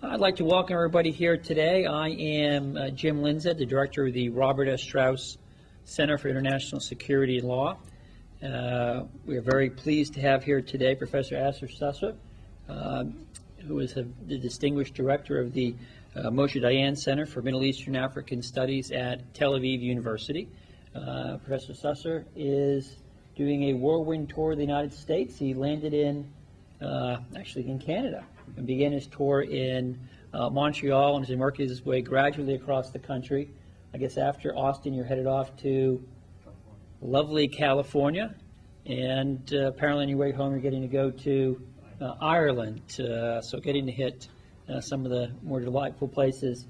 I'd like to welcome everybody here today. I am Jim Lindsay, the director of the Robert S. Strauss Center for International Security and Law. We are very pleased to have here today Professor Asser Susser, who is the distinguished director of the Moshe Dayan Center for Middle Eastern African Studies at Tel Aviv University. Professor Susser is doing a whirlwind tour of the United States. He landed actually in Canada and began his tour in Montreal and is working his way gradually across the country. I guess after Austin, you're headed off to lovely California, and apparently on your way home, you're getting to go to Ireland, so getting to hit some of the more delightful places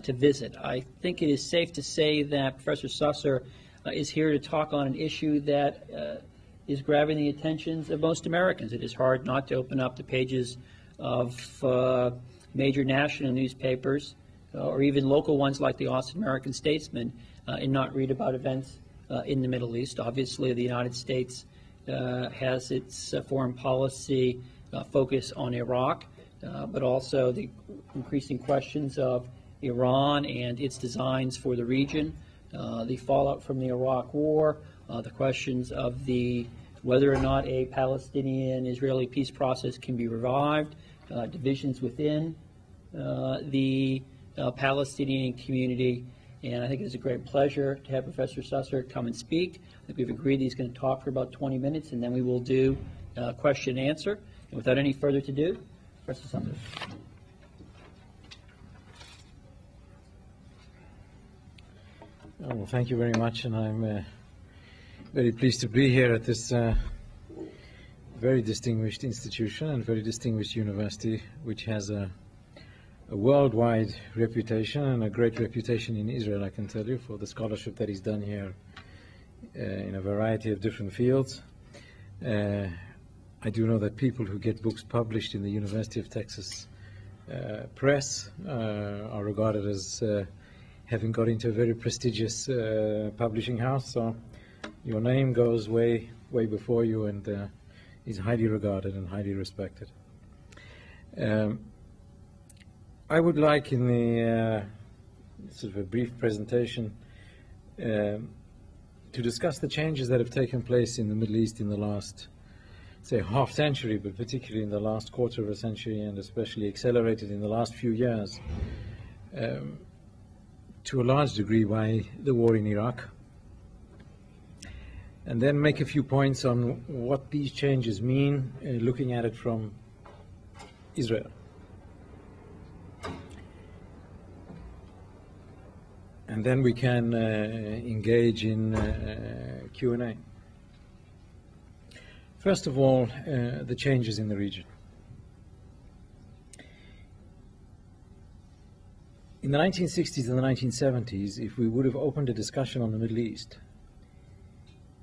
to visit. I think it is safe to say that Professor Susser is here to talk on an issue that is grabbing the attentions of most Americans. It is hard not to open up the pages of major national newspapers or even local ones like the Austin American-Statesman and not read about events in the Middle East. Obviously, the United States has its foreign policy focus on Iraq, but also the increasing questions of Iran and its designs for the region, the fallout from the Iraq War, the questions of whether or not a Palestinian-Israeli peace process can be revived, divisions within the Palestinian community. And I think it's a great pleasure to have Professor Susser come and speak. I think we've agreed he's going to talk for about 20 minutes, and then we will do question and answer. And without any further ado, Professor Susser. Well, thank you very much, and I'm very pleased to be here at this very distinguished institution and very distinguished university, which has a worldwide reputation and a great reputation in Israel, I can tell you, for the scholarship that is done here in a variety of different fields. I do know that people who get books published in the University of Texas Press are regarded as having got into a very prestigious publishing house, so your name goes way before you and is highly regarded and highly respected. I would like, in the sort of a brief presentation, to discuss the changes that have taken place in the Middle East in the last, say, half century, but particularly in the last quarter of a century, and especially accelerated in the last few years, to a large degree by the war in Iraq, and then make a few points on what these changes mean, looking at it from Israel. And then we can engage in Q&A. First of all, the changes in the region. In the 1960s and the 1970s, if we would have opened a discussion on the Middle East,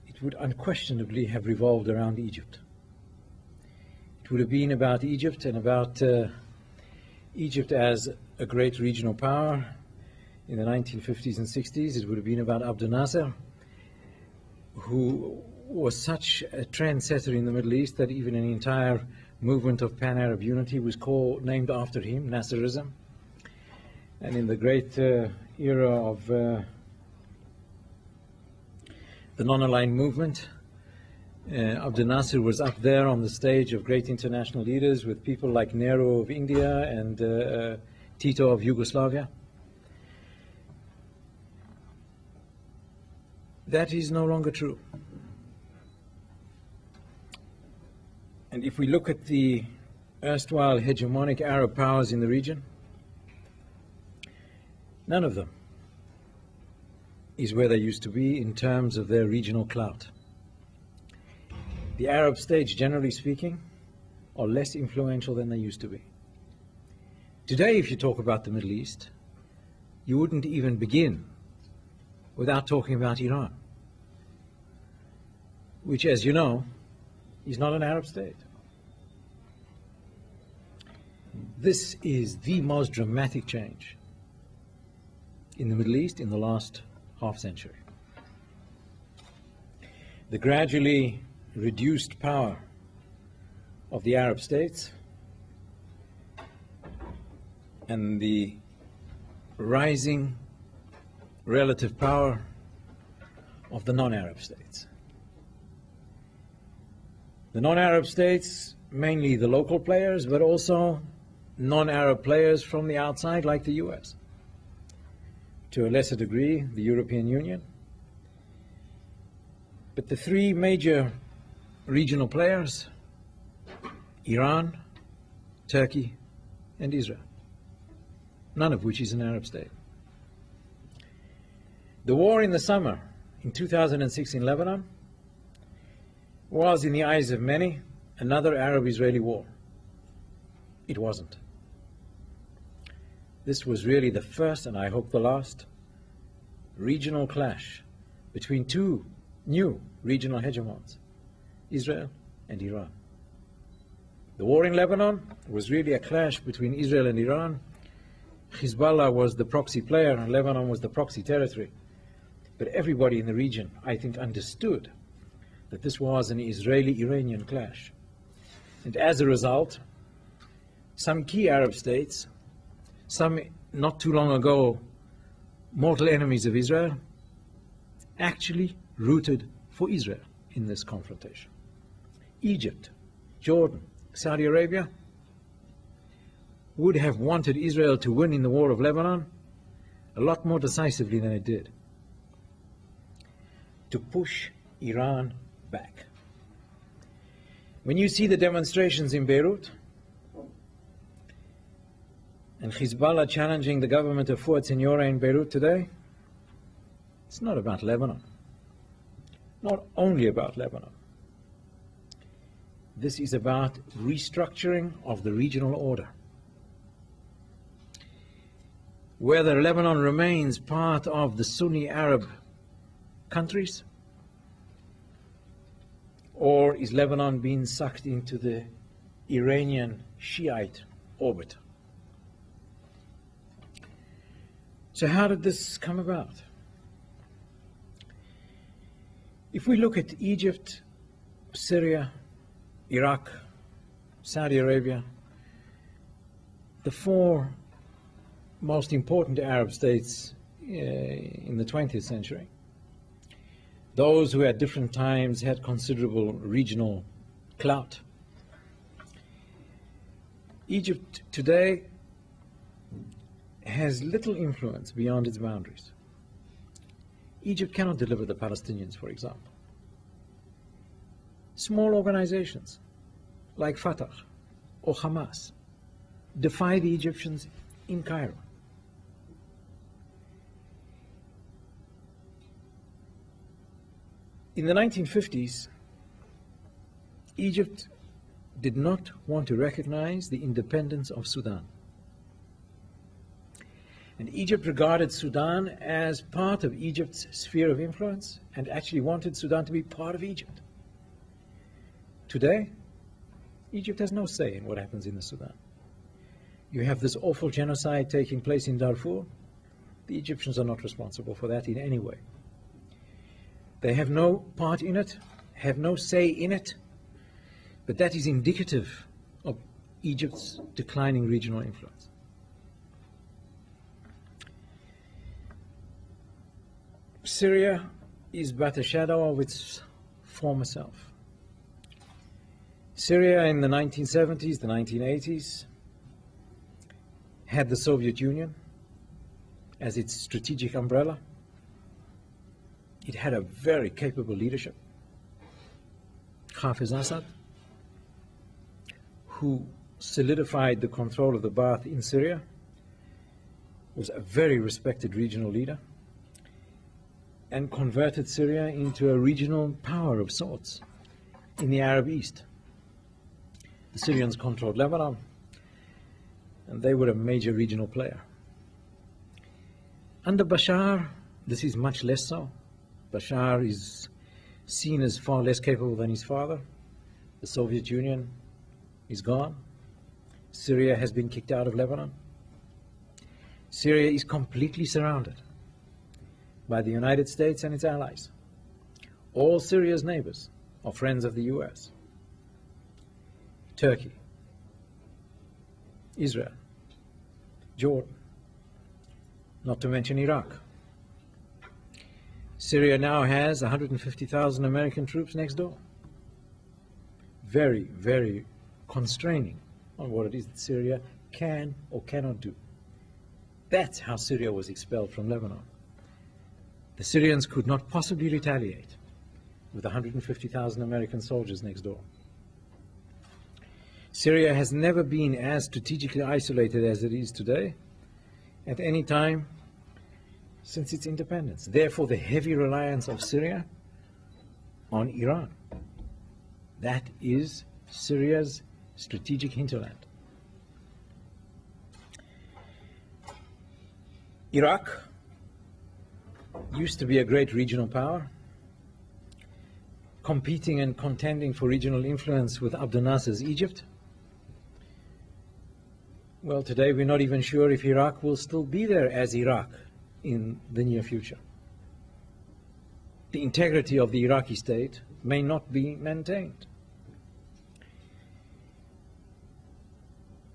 it would unquestionably have revolved around Egypt. It would have been about Egypt and about Egypt as a great regional power. In the 1950s and 60s, it would have been about Abdel Nasser, who was such a trendsetter in the Middle East that even an entire movement of pan-Arab unity was named after him, Nasserism. And in the great era of the non-aligned movement, Abdel Nasser was up there on the stage of great international leaders with people like Nehru of India and Tito of Yugoslavia. That is no longer true. And if we look at the erstwhile hegemonic Arab powers in the region, none of them is where they used to be in terms of their regional clout. The Arab states, generally speaking, are less influential than they used to be. Today, if you talk about the Middle East, you wouldn't even begin without talking about Iran, which, as you know, is not an Arab state. This is the most dramatic change in the Middle East in the last half century. The gradually reduced power of the Arab states and the rising relative power of the non-Arab states. The non-Arab states, mainly the local players, but also non-Arab players from the outside, like the US. To a lesser degree, the European Union. But the three major regional players, Iran, Turkey, and Israel, none of which is an Arab state. The war in the summer in 2006 in Lebanon was, in the eyes of many, another Arab-Israeli war. It wasn't. This was really the first, and I hope the last, regional clash between two new regional hegemons, Israel and Iran. The war in Lebanon was really a clash between Israel and Iran. Hezbollah was the proxy player and Lebanon was the proxy territory. But everybody in the region, I think, understood that this was an Israeli-Iranian clash. And as a result, some key Arab states, some not too long ago mortal enemies of Israel, actually rooted for Israel in this confrontation. Egypt, Jordan, Saudi Arabia would have wanted Israel to win in the war of Lebanon a lot more decisively than it did, to push Iran back. When you see the demonstrations in Beirut and Hezbollah challenging the government of Fuad Senora in Beirut today, it's not about Lebanon. Not only about Lebanon. This is about restructuring of the regional order. Whether Lebanon remains part of the Sunni Arab countries, or is Lebanon being sucked into the Iranian Shiite orbit? So how did this come about? If we look at Egypt, Syria, Iraq, Saudi Arabia, the four most important Arab states in the 20th century, those who at different times had considerable regional clout. Egypt today has little influence beyond its boundaries. Egypt cannot deliver the Palestinians, for example. Small organizations like Fatah or Hamas defy the Egyptians in Cairo. In the 1950s, Egypt did not want to recognize the independence of Sudan. And Egypt regarded Sudan as part of Egypt's sphere of influence and actually wanted Sudan to be part of Egypt. Today, Egypt has no say in what happens in the Sudan. You have this awful genocide taking place in Darfur. The Egyptians are not responsible for that in any way. They have no part in it, have no say in it, but that is indicative of Egypt's declining regional influence. Syria is but a shadow of its former self. Syria in the 1970s, the 1980s, had the Soviet Union as its strategic umbrella. It had a very capable leadership, Hafiz Assad, who solidified the control of the Ba'ath in Syria, was a very respected regional leader, and converted Syria into a regional power of sorts in the Arab East. The Syrians controlled Lebanon, and they were a major regional player. Under Bashar, this is much less so. Bashar is seen as far less capable than his father. The Soviet Union is gone. Syria has been kicked out of Lebanon. Syria is completely surrounded by the United States and its allies. All Syria's neighbors are friends of the US. Turkey, Israel, Jordan, not to mention Iraq. Syria now has 150,000 American troops next door. Very, very constraining on what it is that Syria can or cannot do. That's how Syria was expelled from Lebanon. The Syrians could not possibly retaliate with 150,000 American soldiers next door. Syria has never been as strategically isolated as it is today at any time since its independence. Therefore, the heavy reliance of Syria on Iran. That is Syria's strategic hinterland. Iraq used to be a great regional power, competing and contending for regional influence with Abdel Nasser's Egypt. Well, today we're not even sure if Iraq will still be there as Iraq in the near future. The integrity of the Iraqi state may not be maintained.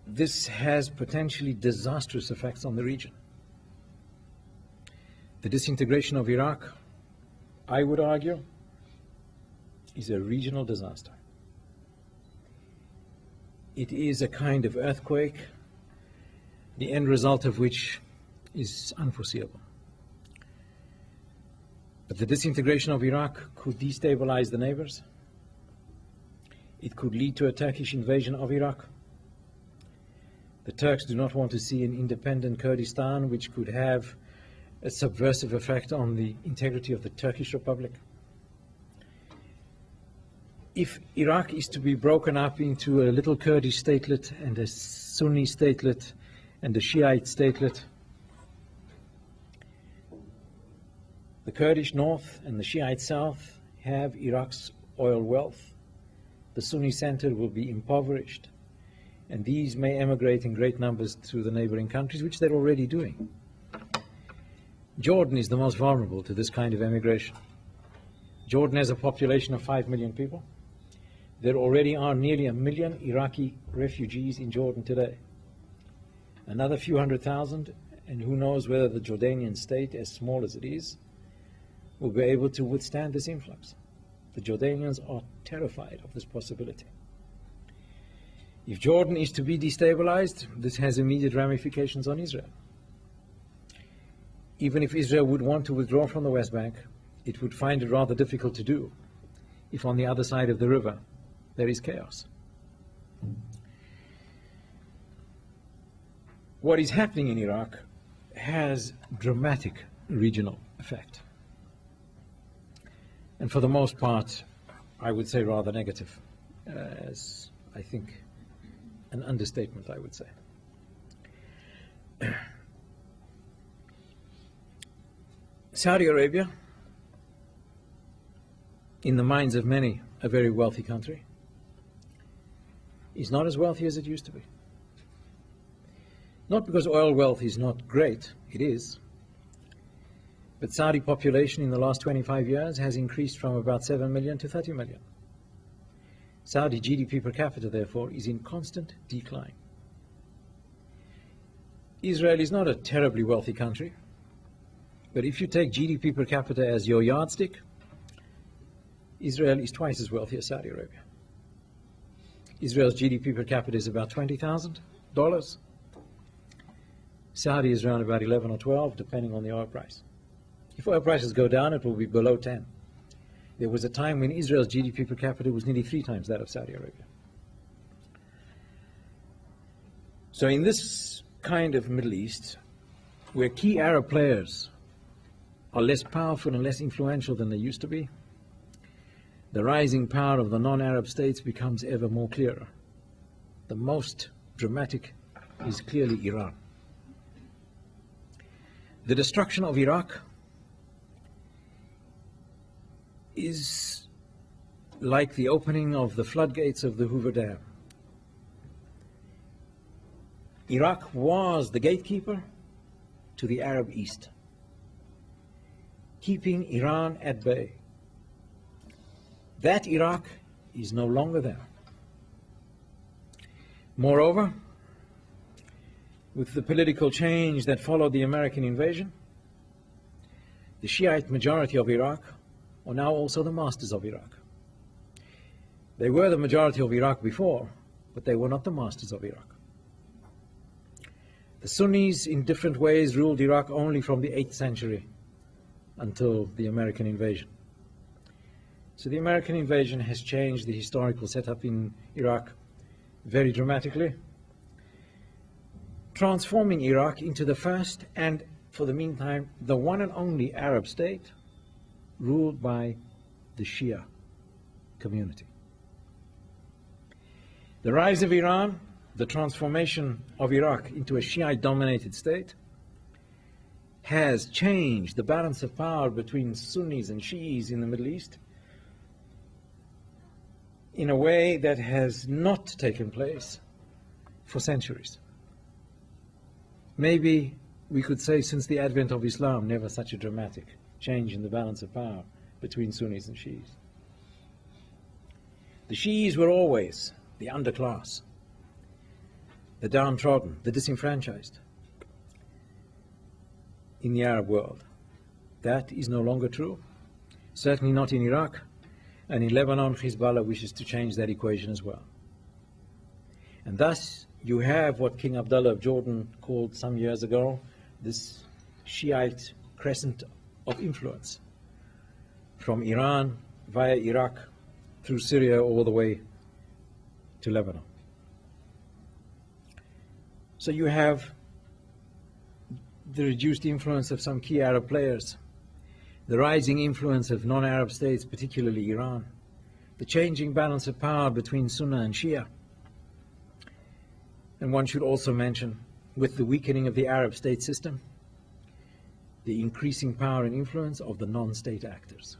This has potentially disastrous effects on the region. The disintegration of Iraq, I would argue, is a regional disaster. It is a kind of earthquake, the end result of which is unforeseeable. But the disintegration of Iraq could destabilize the neighbors. It could lead to a Turkish invasion of Iraq. The Turks do not want to see an independent Kurdistan, which could have a subversive effect on the integrity of the Turkish Republic. If Iraq is to be broken up into a little Kurdish statelet and a Sunni statelet and a Shiite statelet, the Kurdish north and the Shiite south have Iraq's oil wealth. The Sunni center will be impoverished, and these may emigrate in great numbers to the neighboring countries, which they're already doing. Jordan is the most vulnerable to this kind of emigration. Jordan has a population of 5 million people. There already are nearly 1 million Iraqi refugees in Jordan today. Another few 100,000, and who knows whether the Jordanian state, as small as it is, will be able to withstand this influx. The Jordanians are terrified of this possibility. If Jordan is to be destabilized, this has immediate ramifications on Israel. Even if Israel would want to withdraw from the West Bank, it would find it rather difficult to do if on the other side of the river there is chaos. What is happening in Iraq has dramatic regional effect. And for the most part, I would say rather negative, as I think an understatement, I would say. Saudi Arabia, in the minds of many, a very wealthy country, is not as wealthy as it used to be. Not because oil wealth is not great, it is, but Saudi population in the last 25 years has increased from about 7 million to 30 million. Saudi GDP per capita, therefore, is in constant decline. Israel is not a terribly wealthy country, but if you take GDP per capita as your yardstick, Israel is twice as wealthy as Saudi Arabia. Israel's GDP per capita is about $20,000. Saudi is around about 11 or 12, depending on the oil price. If oil prices go down, it will be below 10. There was a time when Israel's GDP per capita was nearly 3 times that of Saudi Arabia. So in this kind of Middle East, where key Arab players are less powerful and less influential than they used to be, the rising power of the non-Arab states becomes ever more clearer. The most dramatic is clearly Iran. The destruction of Iraq is like the opening of the floodgates of the Hoover Dam. Iraq was the gatekeeper to the Arab East, keeping Iran at bay. That Iraq is no longer there. Moreover, with the political change that followed the American invasion, the Shiite majority of Iraq are now also the masters of Iraq. They were the majority of Iraq before, but they were not the masters of Iraq. The Sunnis in different ways ruled Iraq only from the 8th century until the American invasion. So the American invasion has changed the historical setup in Iraq very dramatically, transforming Iraq into the first and, for the meantime, the one and only Arab state ruled by the Shia community. The rise of Iran, the transformation of Iraq into a Shiite-dominated state, has changed the balance of power between Sunnis and Shiis in the Middle East in a way that has not taken place for centuries. Maybe we could say since the advent of Islam, never such a dramatic change in the balance of power between Sunnis and Shiis. The Shiis were always the underclass, the downtrodden, the disenfranchised in the Arab world. That is no longer true, certainly not in Iraq, and in Lebanon, Hezbollah wishes to change that equation as well. And thus, you have what King Abdullah of Jordan called some years ago this Shiite crescent of influence from Iran via Iraq through Syria all the way to Lebanon. So you have the reduced influence of some key Arab players, the rising influence of non-Arab states, particularly Iran, the changing balance of power between Sunni and Shia. And one should also mention, with the weakening of the Arab state system, the increasing power and influence of the non-state actors,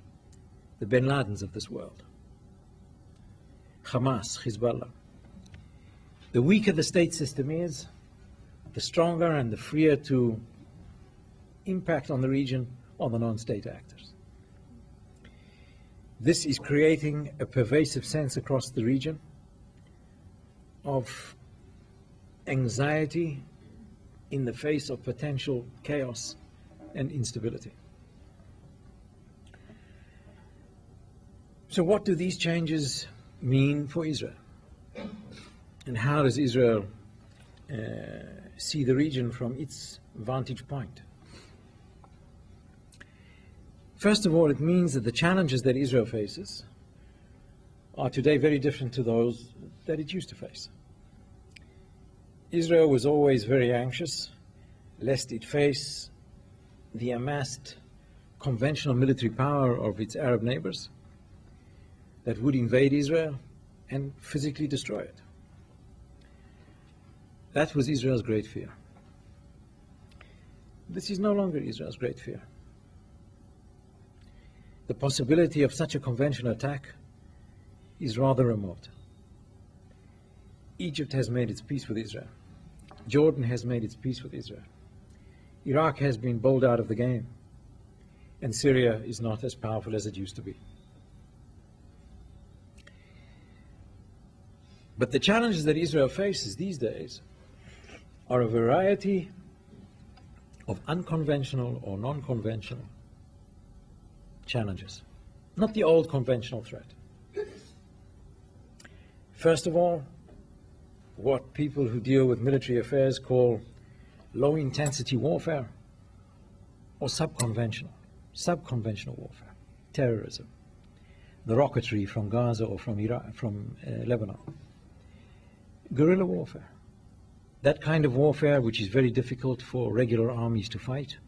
the bin Ladens of this world, Hamas, Hezbollah. The weaker the state system is, the stronger and the freer to impact on the region on the non-state actors. This is creating a pervasive sense across the region of anxiety in the face of potential chaos and instability. So what do these changes mean for Israel? And how does Israel see the region from its vantage point? First of all, it means that the challenges that Israel faces are today very different to those that it used to face. Israel was always very anxious lest it face the amassed conventional military power of its Arab neighbors that would invade Israel and physically destroy it. That was Israel's great fear. This is no longer Israel's great fear. The possibility of such a conventional attack is rather remote. Egypt has made its peace with Israel. Jordan has made its peace with Israel. Iraq has been bowled out of the game. And Syria is not as powerful as it used to be. But the challenges that Israel faces these days are a variety of unconventional or non-conventional challenges, not the old conventional threat. First of all, what people who deal with military affairs call low-intensity warfare or subconventional warfare, terrorism, the rocketry from Gaza or from Iraq, from Lebanon, guerrilla warfare, that kind of warfare which is very difficult for regular armies to fight,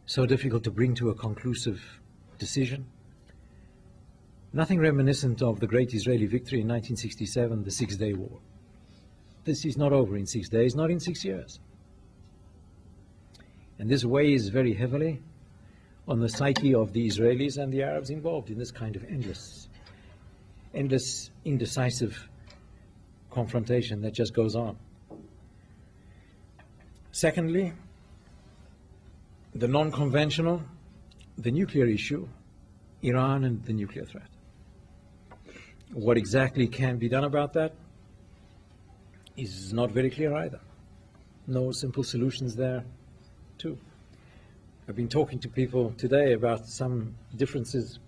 so difficult to bring to a conclusive decision. Nothing reminiscent of the great Israeli victory in 1967, the Six-Day War. This is not over in 6 days, not in 6 years. And this weighs very heavily on the psyche of the Israelis and the Arabs involved in this kind of endless, indecisive confrontation that just goes on. Secondly, the non-conventional, the nuclear issue, Iran and the nuclear threat. What exactly can be done about that is not very clear either. no simple solutions there, too. I've been talking to people today about some differences,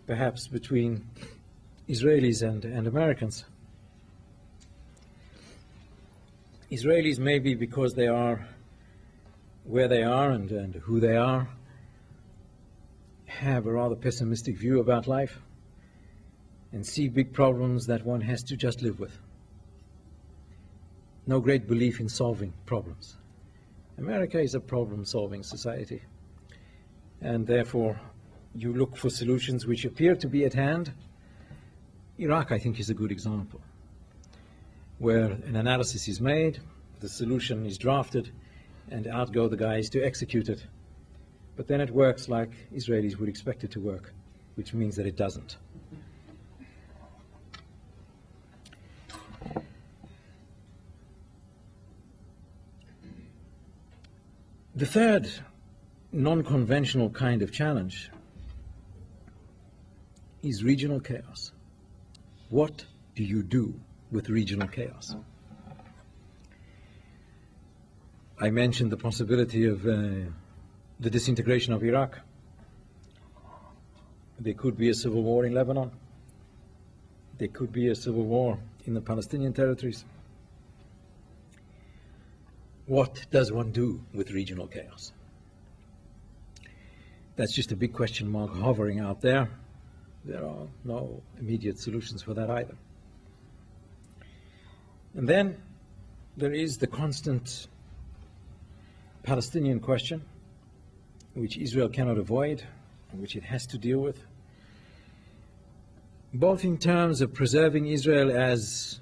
perhaps between Israelis and Americans. Israelis, maybe because they are where they are and who they are, have a rather pessimistic view about life and see big problems that one has to just live with. No great belief in solving problems. America is a problem-solving society, and therefore you look for solutions which appear to be at hand. Iraq, I think, is a good example, where an analysis is made, the solution is drafted, and out go the guys to execute it. But then it works like Israelis would expect it to work, which means that it doesn't. The third non-conventional kind of challenge is regional chaos. What do you do with regional chaos? I mentioned the possibility of the disintegration of Iraq. There could be a civil war in Lebanon. There could be a civil war in the Palestinian territories. What does one do with regional chaos? That's just a big question mark hovering out there. There are no immediate solutions for that either. And then there is the constant Palestinian question, which Israel cannot avoid, and which it has to deal with, both in terms of preserving Israel as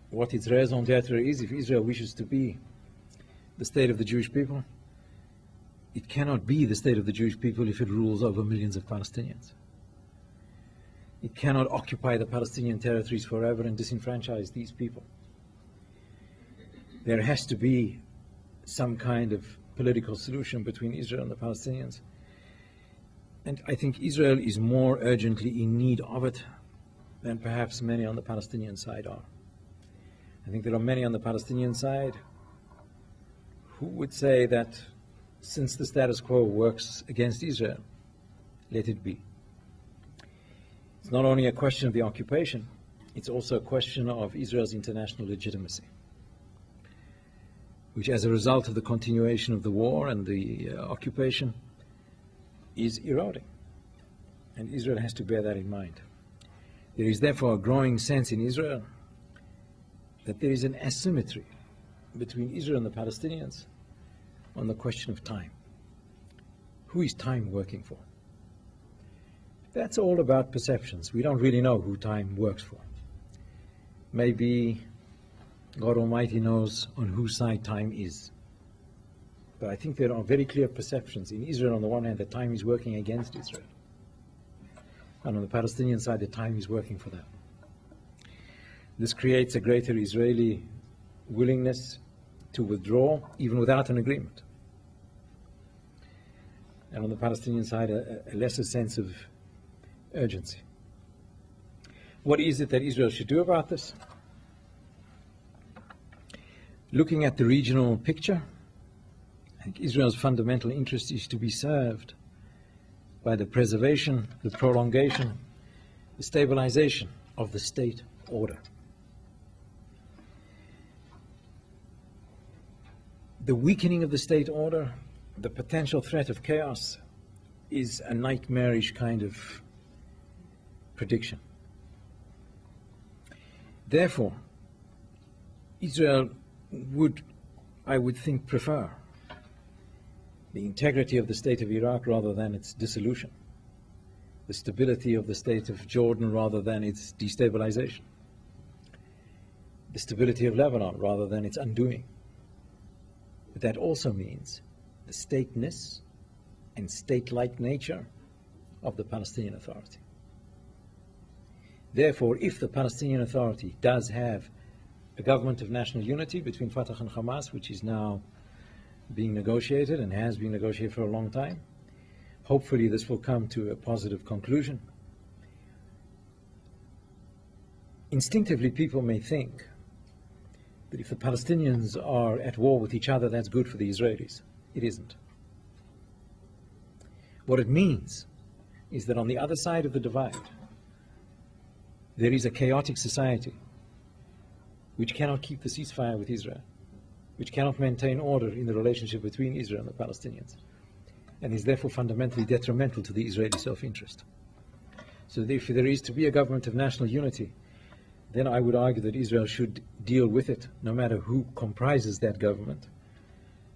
what its raison d'etre is. If Israel wishes to be the state of the Jewish people, it cannot be the state of the Jewish people if it rules over millions of Palestinians. It cannot occupy the Palestinian territories forever and disenfranchise these people. There has to be some kind of political solution between Israel and the Palestinians. And I think Israel is more urgently in need of it than perhaps many on the Palestinian side are. I think there are many on the Palestinian side who would say that since the status quo works against Israel, let it be. It's not only a question of the occupation, it's also a question of Israel's international legitimacy, which as a result of the continuation of the war and the occupation is eroding. And Israel has to bear that in mind. There is therefore a growing sense in Israel that there is an asymmetry between Israel and the Palestinians on the question of time. Who is time working for? That's all about perceptions. We don't really know who time works for. Maybe God Almighty knows on whose side time is. But I think there are very clear perceptions in Israel on the one hand that time is working against Israel, and on the Palestinian side that time is working for them. This creates a greater Israeli willingness to withdraw, even without an agreement. And on the Palestinian side, a lesser sense of urgency. What is it that Israel should do about this? Looking at the regional picture, I think Israel's fundamental interest is to be served by the preservation, the prolongation, the stabilization of the state order. The weakening of the state order, the potential threat of chaos, is a nightmarish kind of prediction. Therefore, Israel would, I would think, prefer the integrity of the state of Iraq rather than its dissolution, the stability of the state of Jordan rather than its destabilization, the stability of Lebanon rather than its undoing. But that also means the stateness and state-like nature of the Palestinian Authority. Therefore, if the Palestinian Authority does have a government of national unity between Fatah and Hamas, which is now being negotiated and has been negotiated for a long time, hopefully this will come to a positive conclusion. Instinctively, people may think that if the Palestinians are at war with each other, that's good for the Israelis. It isn't. What it means is that on the other side of the divide, there is a chaotic society which cannot keep the ceasefire with Israel, which cannot maintain order in the relationship between Israel and the Palestinians, and is therefore fundamentally detrimental to the Israeli self-interest. So if there is to be a government of national unity, then I would argue that Israel should deal with it, no matter who comprises that government,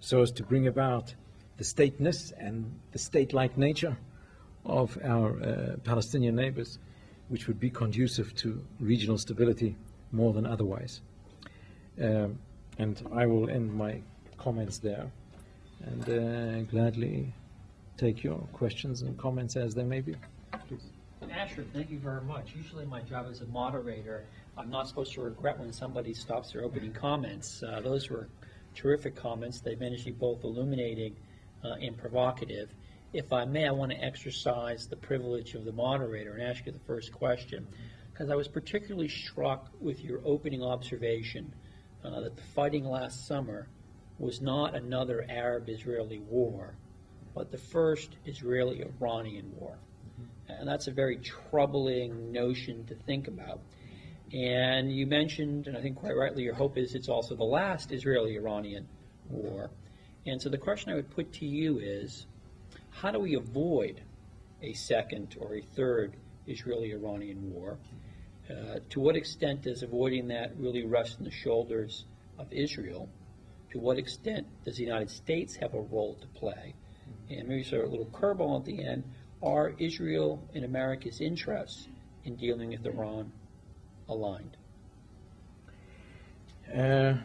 so as to bring about the stateness and the state-like nature of our Palestinian neighbors, which would be conducive to regional stability more than otherwise. And I will end my comments there and gladly take your questions and comments as they may be. Please. Asher, thank you very much. Usually my job as a moderator, I'm not supposed to regret when somebody stops their opening comments. Those were terrific comments. They managed to be both illuminating and provocative. If I may, I want to exercise the privilege of the moderator and ask you the first question, because I was particularly struck with your opening observation that the fighting last summer was not another Arab-Israeli war, but the first Israeli-Iranian war. And that's a very troubling notion to think about. And you mentioned, and I think quite rightly, your hope is it's also the last Israeli-Iranian war. And so the question I would put to you is, how do we avoid a second or a third Israeli-Iranian war? To what extent does avoiding that really rest on the shoulders of Israel? To what extent does the United States have a role to play? And maybe sort of a little curveball at the end, are Israel and America's interests in dealing with Iran aligned? It's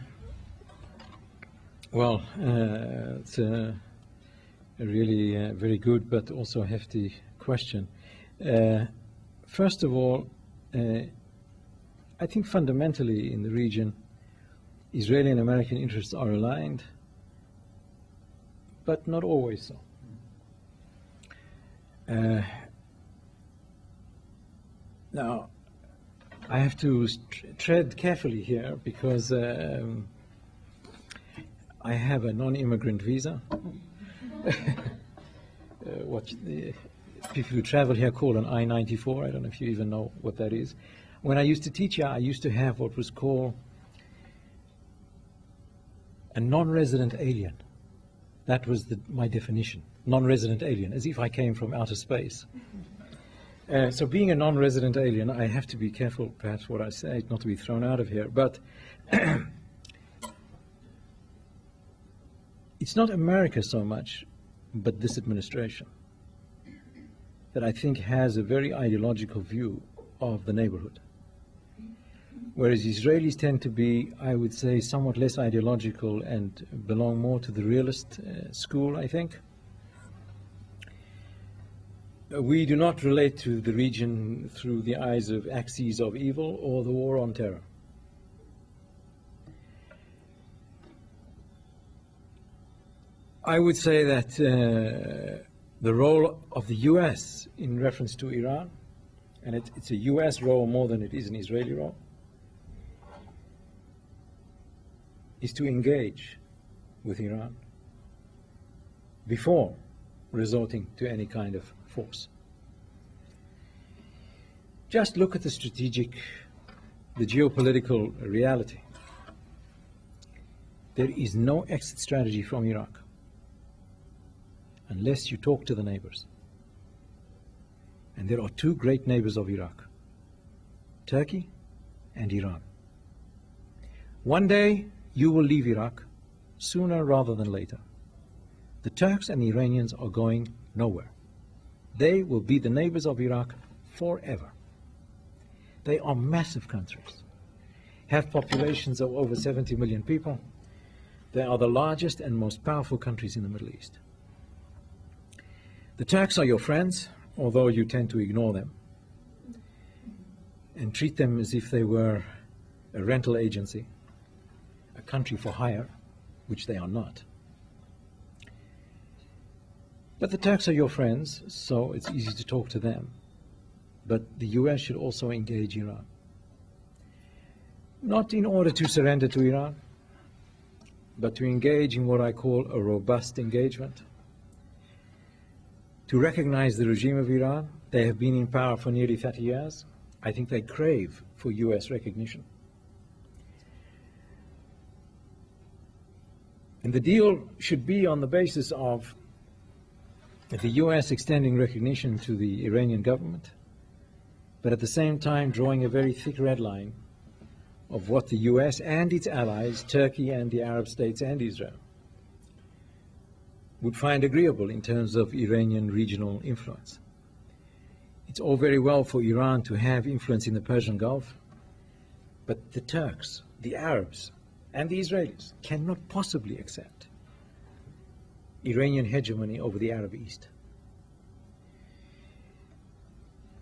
a really very good but also hefty question. First of all, I think fundamentally in the region, Israeli and American interests are aligned, but not always so. Now, I have to tread carefully here because I have a non-immigrant visa. What the people who travel here call an I-94. I don't know if you even know what that is. When I used to teach here, I used to have what was called a non-resident alien. That was my definition, non-resident alien, as if I came from outer space. So being a non-resident alien, I have to be careful, perhaps, what I say, not to be thrown out of here. But it's not America so much, but this administration that I think has a very ideological view of the neighborhood. Whereas Israelis tend to be, I would say, somewhat less ideological and belong more to the realist school, I think. We do not relate to the region through the eyes of axes of evil or the war on terror. I would say that the role of the U.S. in reference to Iran, and it's a U.S. role more than it is an Israeli role, is to engage with Iran before resorting to any kind of force. Just look at the geopolitical reality. There is no exit strategy from Iraq unless you talk to the neighbors. And there are two great neighbors of Iraq, Turkey and Iran. One day you will leave Iraq, sooner rather than later. The Turks and the Iranians are going nowhere. They will be the neighbors of Iraq forever. They are massive countries, have populations of over 70 million people. They are the largest and most powerful countries in the Middle East. The Turks are your friends, although you tend to ignore them and treat them as if they were a rental agency, a country for hire, which they are not. But the Turks are your friends, so it's easy to talk to them. But the US should also engage Iran. Not in order to surrender to Iran, but to engage in what I call a robust engagement, to recognize the regime of Iran. They have been in power for nearly 30 years. I think they crave for US recognition. And the deal should be on the basis of the US extending recognition to the Iranian government, but at the same time drawing a very thick red line of what the US and its allies, Turkey and the Arab states and Israel, would find agreeable in terms of Iranian regional influence. It's all very well for Iran to have influence in the Persian Gulf, but the Turks, the Arabs, and the Israelis cannot possibly accept Iranian hegemony over the Arab East.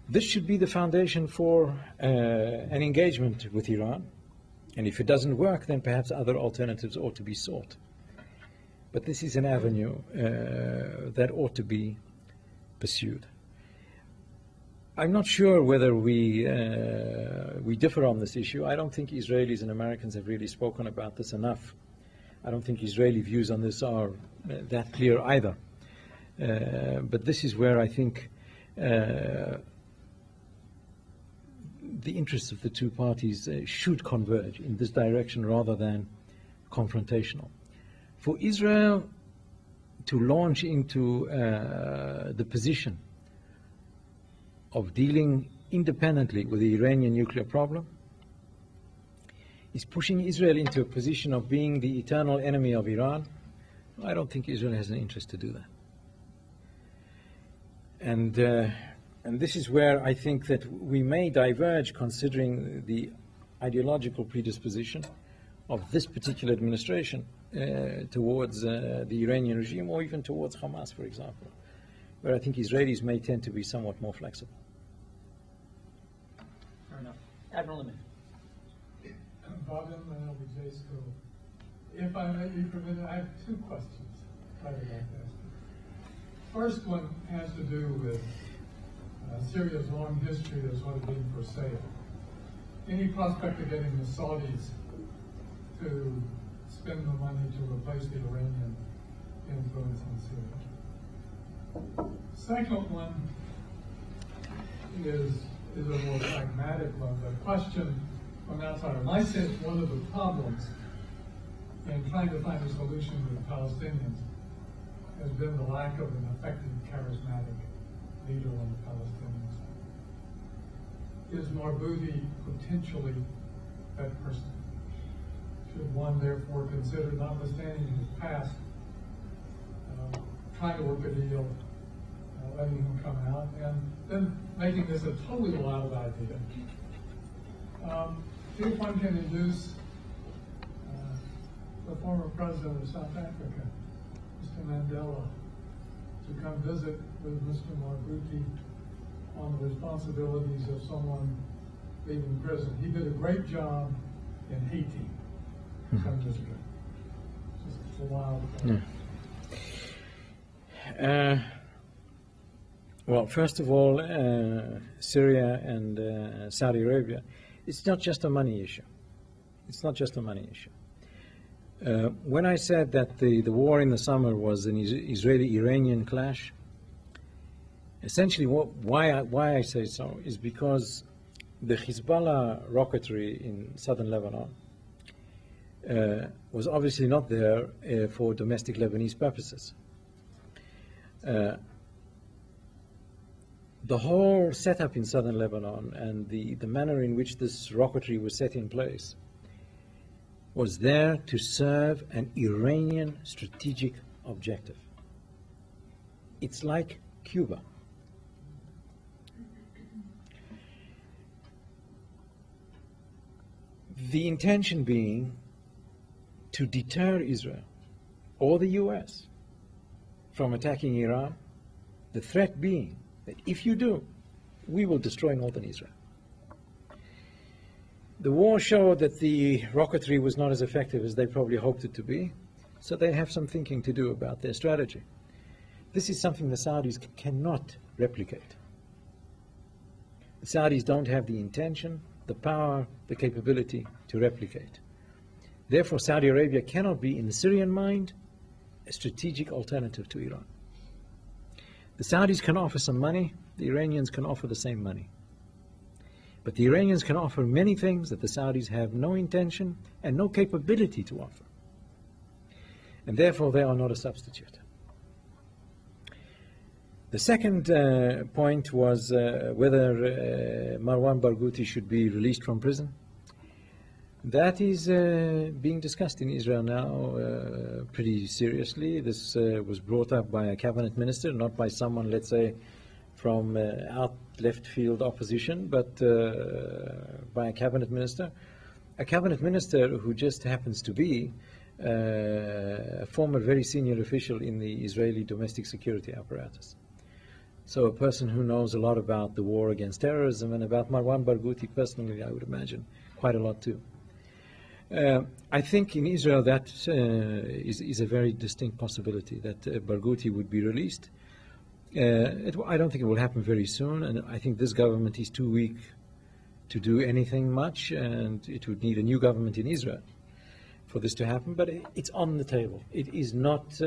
This should be the foundation for an engagement with Iran, and if it doesn't work, then perhaps other alternatives ought to be sought. But this is an avenue that ought to be pursued. I'm not sure whether we differ on this issue. I don't think Israelis and Americans have really spoken about this enough. I don't think Israeli views on this are that clear either. But this is where I think the interests of the two parties should converge in this direction rather than confrontational. For Israel to launch into the position of dealing independently with the Iranian nuclear problem is pushing Israel into a position of being the eternal enemy of Iran. I don't think Israel has an interest to do that. And this is where I think that we may diverge, considering the ideological predisposition of this particular administration towards the Iranian regime, or even towards Hamas, for example, where I think Israelis may tend to be somewhat more flexible. Fair enough. Admiral Lemon. Robin, LBJ School. If I may be permitted, I have two questions I would like to ask you. First one has to do with Syria's long history of sort of being for sale. Any prospect of getting the Saudis to spend the money to replace the Iranian influence in Syria? Second one is a more pragmatic one. The question from outside, in my sense, one of the problems in trying to find a solution with the Palestinians has been the lack of an effective, charismatic leader on the Palestinian side. Is Marbuti potentially that person? Should one therefore consider, notwithstanding his past, trying to work a deal, letting him come out, and then making this a totally wild idea? If one can induce the former president of South Africa, Mr. Mandela, to come visit with Mr. Marbuti on the responsibilities of someone leaving prison. He did a great job in Haiti some years ago. Just a wild thing. Yeah. Well, first of all, Syria and Saudi Arabia, it's not just a money issue. It's not just a money issue. When I said that the war in the summer was an Israeli-Iranian clash, essentially why I say so is because the Hezbollah rocketry in southern Lebanon was obviously not there for domestic Lebanese purposes. The whole setup in southern Lebanon and the manner in which this rocketry was set in place was there to serve an Iranian strategic objective. It's like Cuba. The intention being to deter Israel or the US from attacking Iran, the threat being that if you do, we will destroy northern Israel. The war showed that the rocketry was not as effective as they probably hoped it to be, so they have some thinking to do about their strategy. This is something the Saudis cannot replicate. The Saudis don't have the intention, the power, the capability to replicate. Therefore, Saudi Arabia cannot be, in the Syrian mind, a strategic alternative to Iran. The Saudis can offer some money, the Iranians can offer the same money. But the Iranians can offer many things that the Saudis have no intention and no capability to offer. And therefore, they are not a substitute. The second point was whether Marwan Barghouti should be released from prison. That is being discussed in Israel now pretty seriously. This was brought up by a cabinet minister, not by someone, let's say, from out left field opposition, but by a cabinet minister. A cabinet minister who just happens to be a former very senior official in the Israeli domestic security apparatus. So a person who knows a lot about the war against terrorism, and about Marwan Barghouti personally, I would imagine, quite a lot too. I think in Israel that is a very distinct possibility, that Barghouti would be released. I don't think it will happen very soon, and I think this government is too weak to do anything much, and it would need a new government in Israel for this to happen. But it's on the table. It is not.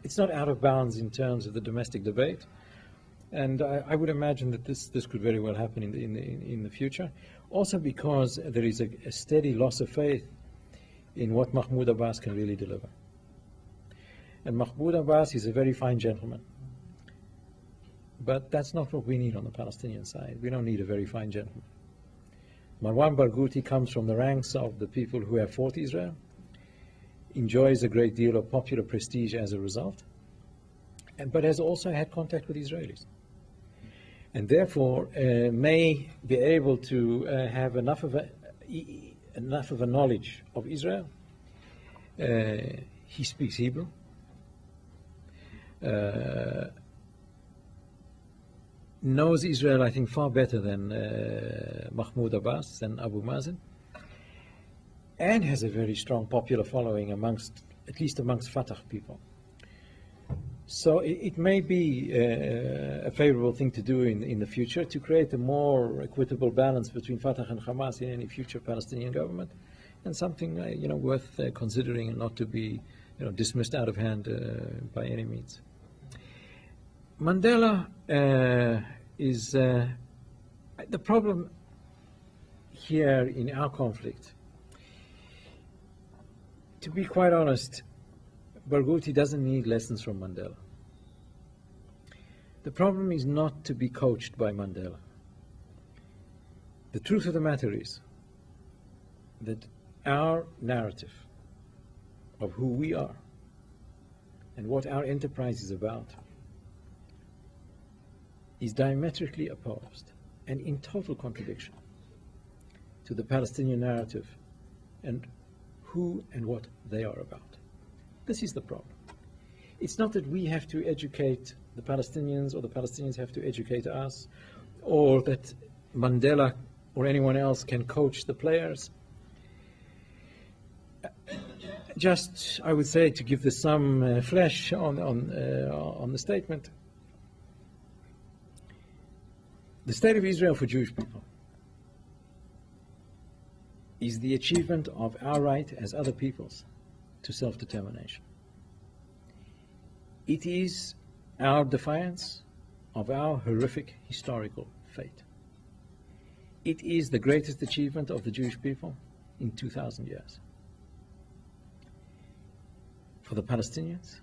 It's not out of bounds in terms of the domestic debate, and I would imagine that this could very well happen in the future. Also because there is a steady loss of faith in what Mahmoud Abbas can really deliver. And Mahmoud Abbas is a very fine gentleman. But that's not what we need on the Palestinian side. We don't need a very fine gentleman. Marwan Barghouti comes from the ranks of the people who have fought Israel, enjoys a great deal of popular prestige as a result, but has also had contact with Israelis. And therefore may be able to have enough of a knowledge of Israel. He speaks Hebrew. Knows Israel, I think, far better than Mahmoud Abbas and Abu Mazen, and has a very strong popular following at least amongst Fatah people. So it may be a favorable thing to do in the future to create a more equitable balance between Fatah and Hamas in any future Palestinian government, and something worth considering and not to be dismissed out of hand by any means. Mandela is the problem here in our conflict. To be quite honest, Barghouti doesn't need lessons from Mandela. The problem is not to be coached by Mandela. The truth of the matter is that our narrative of who we are and what our enterprise is about is diametrically opposed and in total contradiction to the Palestinian narrative and who and what they are about. This is the problem. It's not that we have to educate the Palestinians or the Palestinians have to educate us, or that Mandela or anyone else can coach the players. Just, I would say, to give this some flesh on the statement, the State of Israel for Jewish people is the achievement of our right as other peoples to self-determination. It is our defiance of our horrific historical fate. It is the greatest achievement of the Jewish people in 2,000 years. For the Palestinians,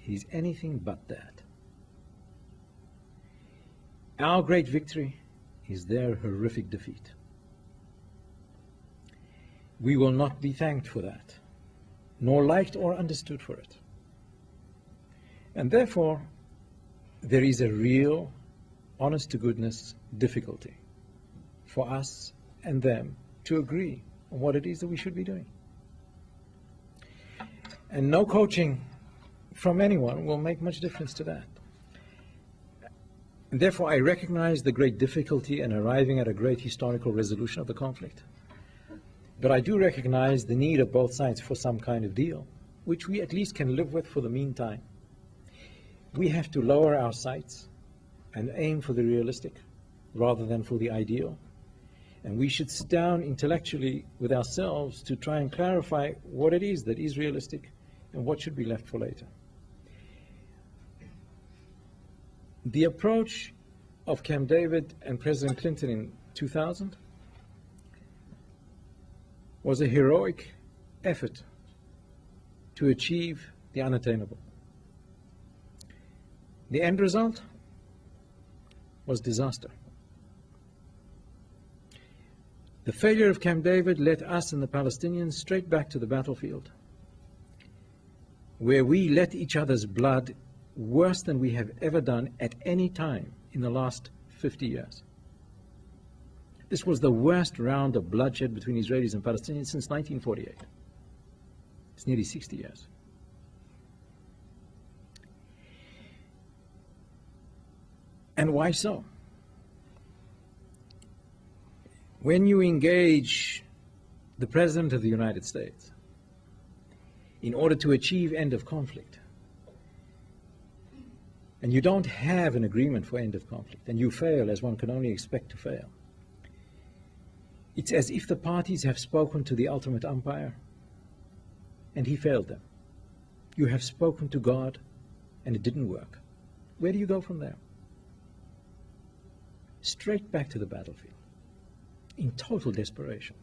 it is anything but that. Our great victory is their horrific defeat. We will not be thanked for that, nor liked or understood for it. And therefore, there is a real, honest-to-goodness difficulty for us and them to agree on what it is that we should be doing. And no coaching from anyone will make much difference to that. And therefore, I recognize the great difficulty in arriving at a great historical resolution of the conflict. But I do recognize the need of both sides for some kind of deal, which we at least can live with for the meantime. We have to lower our sights and aim for the realistic rather than for the ideal. And we should sit down intellectually with ourselves to try and clarify what it is that is realistic and what should be left for later. The approach of Camp David and President Clinton in 2000 was a heroic effort to achieve the unattainable. The end result was disaster. The failure of Camp David led us and the Palestinians straight back to the battlefield, where we let each other's blood worse than we have ever done at any time in the last 50 years. This was the worst round of bloodshed between Israelis and Palestinians since 1948. It's nearly 60 years. And why so? When you engage the President of the United States in order to achieve end of conflict, and you don't have an agreement for end of conflict, and you fail as one can only expect to fail, it's as if the parties have spoken to the ultimate umpire and he failed them. You have spoken to God and it didn't work. Where do you go from there? Straight back to the battlefield, in total desperation.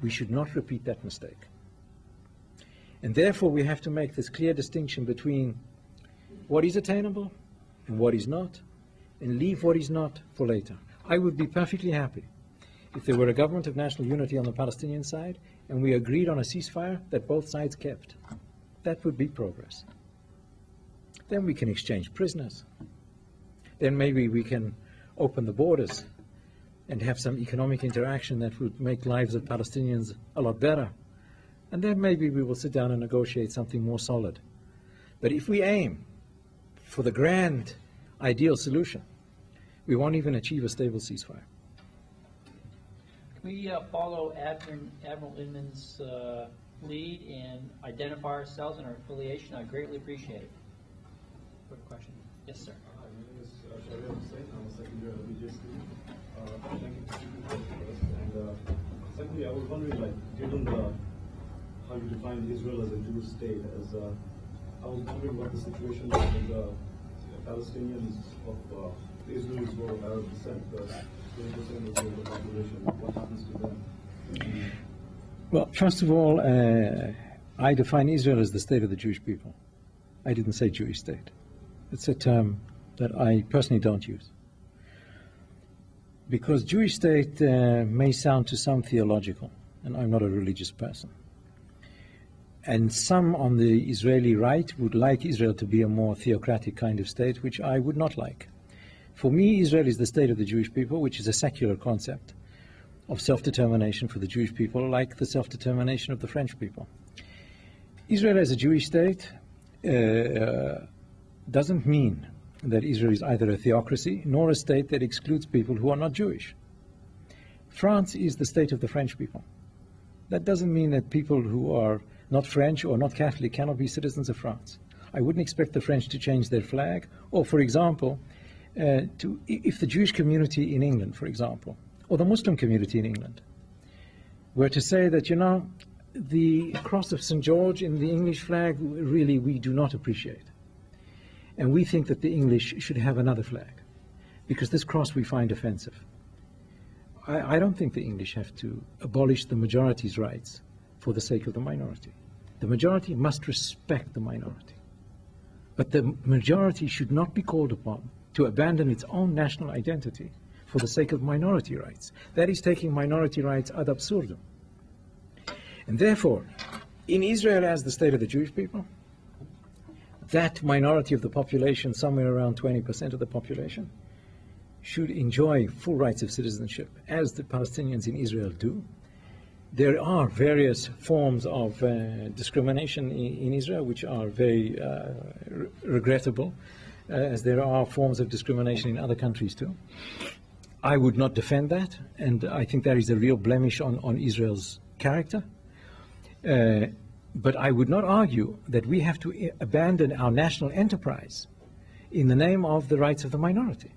We should not repeat that mistake. And therefore we have to make this clear distinction between what is attainable and what is not, and leave what is not for later. I would be perfectly happy if there were a government of national unity on the Palestinian side and we agreed on a ceasefire that both sides kept. That would be progress. Then we can exchange prisoners. Then maybe we can open the borders and have some economic interaction that would make lives of Palestinians a lot better. And then maybe we will sit down and negotiate something more solid. But if we aim for the grand ideal solution, we won't even achieve a stable ceasefire. Can we follow Admiral Inman's lead and identify ourselves and our affiliation? I greatly appreciate it. Quick question. Yes, sir. Hi, my name is Moshe Dayan Center. I'm a second year at Brandeis University. Thank you for speaking to us first. And secondly, I was wondering, like, given how you define Israel as a Jewish state, I was wondering what the situation is with the Palestinians of Israelis who are of Arab descent, 20% of the population. What happens to them? Well, first of all, I define Israel as the state of the Jewish people. I didn't say Jewish state. It's a term that I personally don't use. Because Jewish state may sound to some theological, and I'm not a religious person. And some on the Israeli right would like Israel to be a more theocratic kind of state, which I would not like. For me, Israel is the state of the Jewish people, which is a secular concept of self-determination for the Jewish people, like the self-determination of the French people. Israel as a Jewish state doesn't mean that Israel is either a theocracy nor a state that excludes people who are not Jewish. France is the state of the French people. That doesn't mean that people who are not French or not Catholic cannot be citizens of France. I wouldn't expect the French to change their flag, or, for example, if the Jewish community in England, for example, or the Muslim community in England, were to say that, you know, the cross of St. George in the English flag, really, we do not appreciate. And we think that the English should have another flag, because this cross we find offensive. I don't think the English have to abolish the majority's rights for the sake of the minority. The majority must respect the minority. But the majority should not be called upon to abandon its own national identity for the sake of minority rights. That is taking minority rights ad absurdum. And therefore, in Israel as the state of the Jewish people, that minority of the population, somewhere around 20% of the population, should enjoy full rights of citizenship, as the Palestinians in Israel do. There are various forms of discrimination in Israel which are very regrettable, as there are forms of discrimination in other countries too. I would not defend that, and I think that is a real blemish on Israel's character. But I would not argue that we have to abandon our national enterprise in the name of the rights of the minority.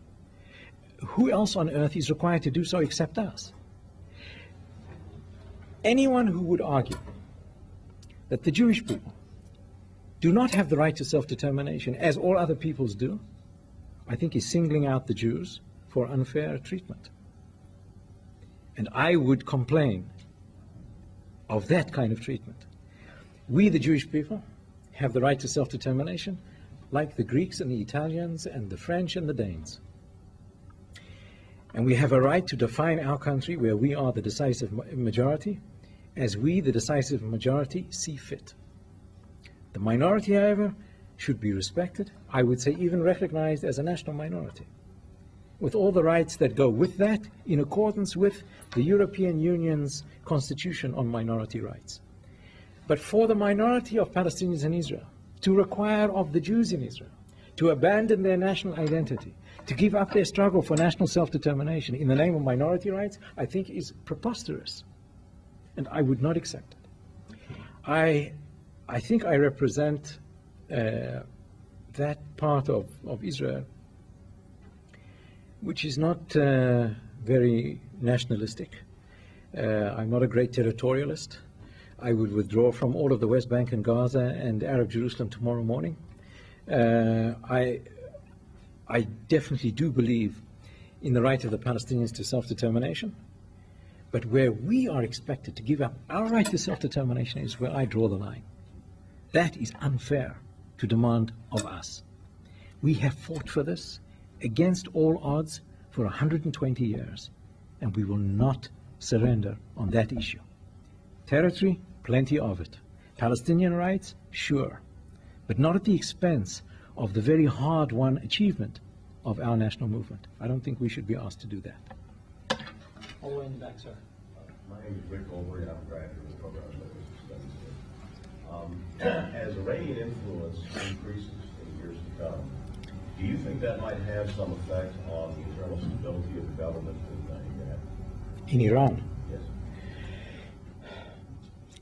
Who else on earth is required to do so except us? anyone who would argue that the Jewish people do not have the right to self-determination as all other peoples do, I think is singling out the Jews for unfair treatment. And I would complain of that kind of treatment. We, the Jewish people, have the right to self-determination like the Greeks and the Italians and the French and the Danes. And we have a right to define our country, where we are the decisive majority, as we, the decisive majority, see fit. The minority, however, should be respected, I would say even recognized as a national minority, with all the rights that go with that, in accordance with the European Union's Constitution on Minority Rights. But for the minority of Palestinians in Israel to require of the Jews in Israel to abandon their national identity, to give up their struggle for national self-determination in the name of minority rights, I think is preposterous. And I would not accept it. I think I represent that part of Israel which is not very nationalistic. I'm not a great territorialist. I would withdraw from all of the West Bank and Gaza and Arab Jerusalem tomorrow morning. I definitely do believe in the right of the Palestinians to self-determination, but where we are expected to give up our right to self-determination is where I draw the line. That is unfair to demand of us. We have fought for this against all odds for 120 years, and we will not surrender on that issue. Territory, plenty of it. Palestinian rights, sure, but not at the expense of the very hard-won achievement of our national movement. I don't think we should be asked to do that. All the way in the back, sir. My name is Rick Olberg, and I'm a graduate of the program of studies. As Iranian influence increases in years to come, do you think that might have some effect on the internal stability of the government in Iran? In Iran? Yes.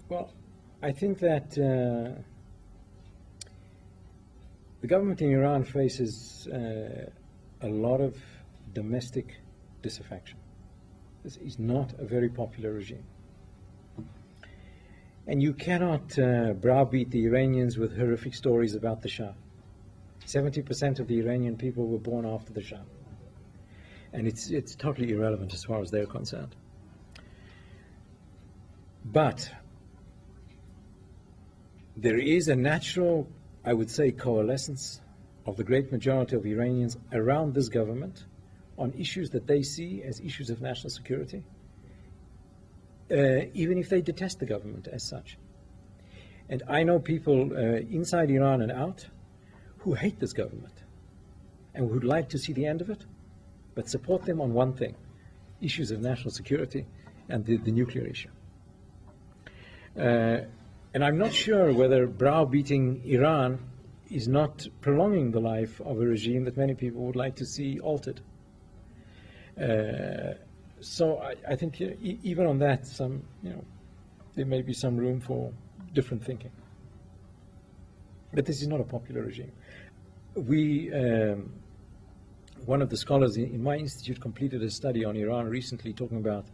Well, I think that the government in Iran faces a lot of domestic disaffection. This is not a very popular regime. And you cannot browbeat the Iranians with horrific stories about the Shah. 70% of the Iranian people were born after the Shah. And it's totally irrelevant as far as they're concerned. But there is a natural, I would say, coalescence of the great majority of Iranians around this government on issues that they see as issues of national security, even if they detest the government as such. And I know people inside Iran and out who hate this government and would like to see the end of it, but support them on one thing: issues of national security and the nuclear issue. And I'm not sure whether browbeating Iran is not prolonging the life of a regime that many people would like to see altered. So I think even on that, there may be some room for different thinking. But this is not a popular regime. One of the scholars in my institute completed a study on Iran recently, talking about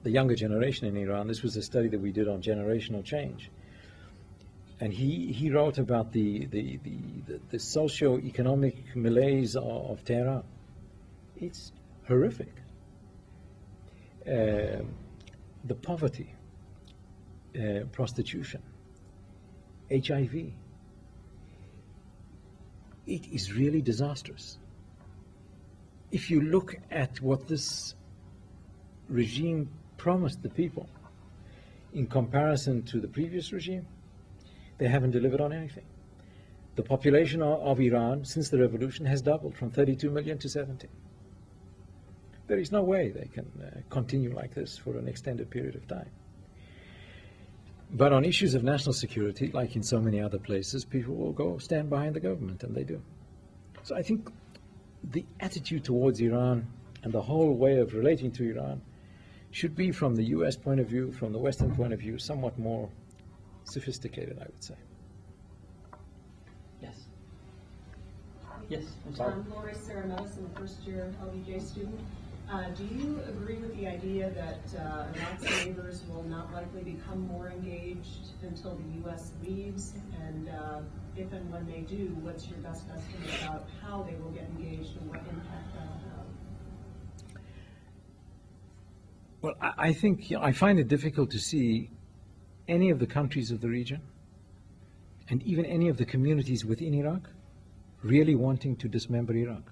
the younger generation in Iran. This was a study that we did on generational change. And he wrote about the socio-economic malaise of Tehran. It's horrific. The poverty, prostitution, HIV. It is really disastrous. If you look at what this regime promised the people in comparison to the previous regime, they haven't delivered on anything. The population of Iran since the revolution has doubled from 32 million to 70. There is no way they can continue like this for an extended period of time. But on issues of national security, like in so many other places, people will go stand behind the government, and they do. So I think the attitude towards Iran and the whole way of relating to Iran should be, from the US point of view, from the Western point of view, somewhat more sophisticated, I would say. Yes. Yes, I'm sorry. Lori Saramelis, I'm a first-year LBJ student. Do you agree with the idea that Iraq's neighbors will not likely become more engaged until the U.S. leaves? And if and when they do, what's your best estimate about how they will get engaged and what impact that will have? Well, I think I find it difficult to see any of the countries of the region and even any of the communities within Iraq really wanting to dismember Iraq.